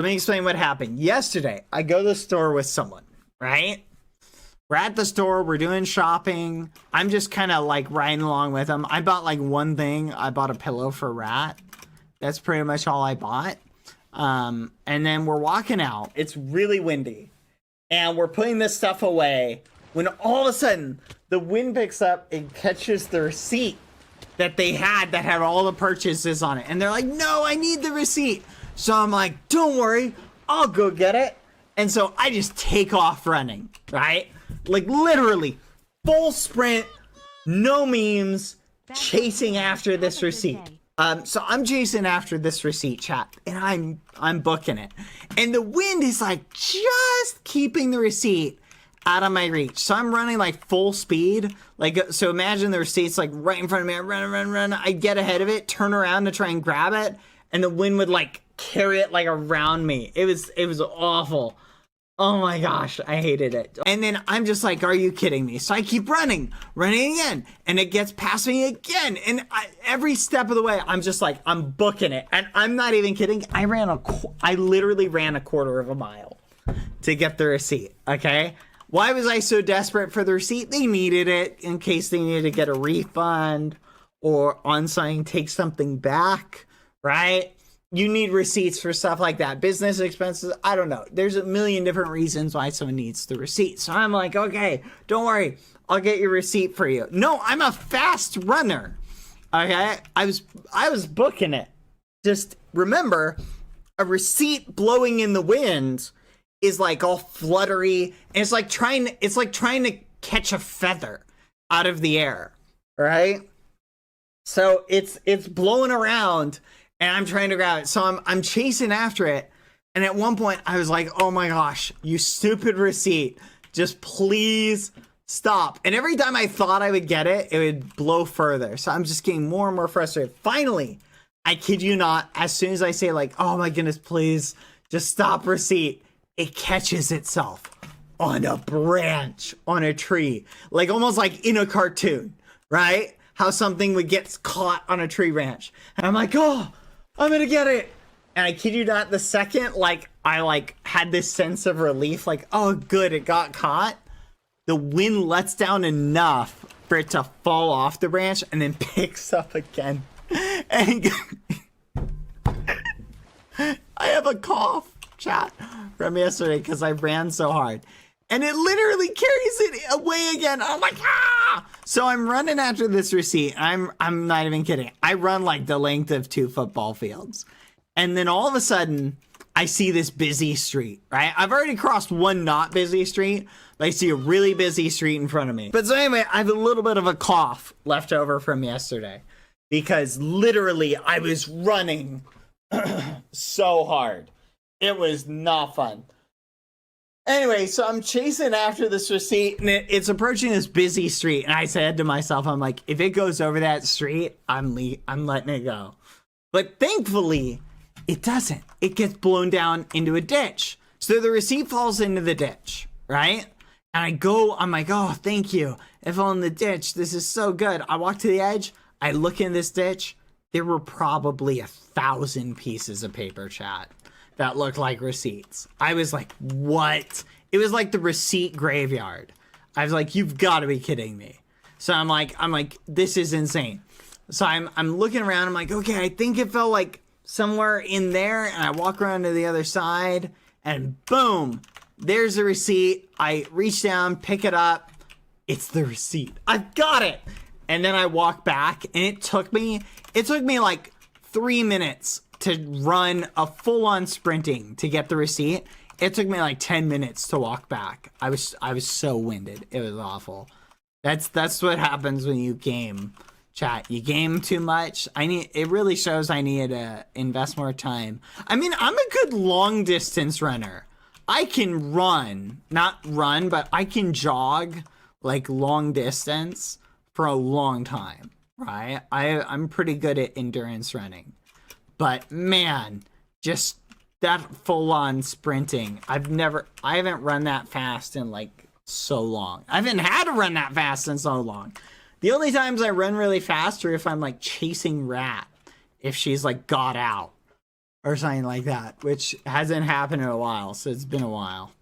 Let me explain what happened. Yesterday, I go to the store with someone, right? We're at the store, we're doing shopping. I'm just kind of like riding along with them. I bought like one thing. I bought a pillow for Rat. That's pretty much all I bought. And then we're walking out. It's really windy. And we're putting this stuff away when all of a sudden the wind picks up and catches the receipt that they had that had all the purchases on it. And they're like, no, I need the receipt. So I'm like, don't worry, I'll go get it. And so I just take off running, right? Like literally full sprint, no memes, chasing after this receipt. So I'm chasing after this receipt, chat, and I'm booking it. And the wind is like just keeping the receipt out of my reach. So I'm running like full speed. Like, so imagine the receipt's like right in front of me. I run. I get ahead of it, turn around to try and grab it, and the wind would like carry it like around me. It was awful. Oh my gosh, I hated it. And then I'm just like, are you kidding me? So I keep running again, and it gets past me again. And every step of the way, I'm just like, I'm booking it. And I'm not even kidding. I literally ran a quarter of a mile to get the receipt, okay? Why was I so desperate for the receipt? They needed it in case they needed to get a refund or on something, take something back, right? You need receipts for stuff like that. Business expenses, I don't know. There's a million different reasons why someone needs the receipt. So I'm like, okay, don't worry. I'll get your receipt for you. No, I'm a fast runner. Okay? I was booking it. Just remember, a receipt blowing in the wind is like all fluttery. And it's like trying to catch a feather out of the air. Right? So it's blowing around. And I'm trying to grab it. So I'm chasing after it. And at one point, I was like, oh my gosh, you stupid receipt. Just please stop. And every time I thought I would get it, it would blow further. So I'm just getting more and more frustrated. Finally, I kid you not, as soon as I say like, oh my goodness, please just stop receipt, it catches itself on a branch, on a tree. Like almost like in a cartoon, right? How something would get caught on a tree branch. And I'm like, oh, I'm gonna get it. And I kid you not, the second I had this sense of relief, like, oh good, it got caught, the wind lets down enough for it to fall off the branch and then picks up again. And I have a cough, chat, from yesterday because I ran so hard. And it literally carries it away again. I'm like, ah! So I'm running after this receipt. I'm not even kidding. I run like the length of 2 football fields. And then all of a sudden, I see this busy street, right? I've already crossed one not busy street, but I see a really busy street in front of me. But so anyway, I have a little bit of a cough left over from yesterday because literally I was running so hard. It was not fun. Anyway, so I'm chasing after this receipt, and it's approaching this busy street. And I said to myself, I'm like, if it goes over that street, I'm letting it go. But thankfully, it doesn't. It gets blown down into a ditch. So the receipt falls into the ditch, right? And I'm like, oh, thank you. It fell in the ditch. This is so good. I walk to the edge. I look in this ditch. There were probably 1,000 pieces of paper, chat, that looked like receipts. I was like, what? It was like the receipt graveyard. I was like, you've got to be kidding me. So I'm like, this is insane. So I'm looking around. I'm like, okay, I think it fell like somewhere in there. And I walk around to the other side and boom, there's the receipt. I reach down, pick it up. It's the receipt. I've got it. And then I walk back and it took me like 3 minutes to run a full-on sprinting to get the receipt. It took me like 10 minutes to walk back. I was so winded. It was awful. That's what happens when you game, chat. You game too much. It really shows I need to invest more time. I mean, I'm a good long distance runner. I can not run, but I can jog like long distance for a long time, right? I'm pretty good at endurance running. But man, just that full-on sprinting, I haven't run that fast in like so long. I haven't had to run that fast in so long. The only times I run really fast are if I'm like chasing Rat, if she's like got out. or something like that, which hasn't happened in a while. So it's been a while.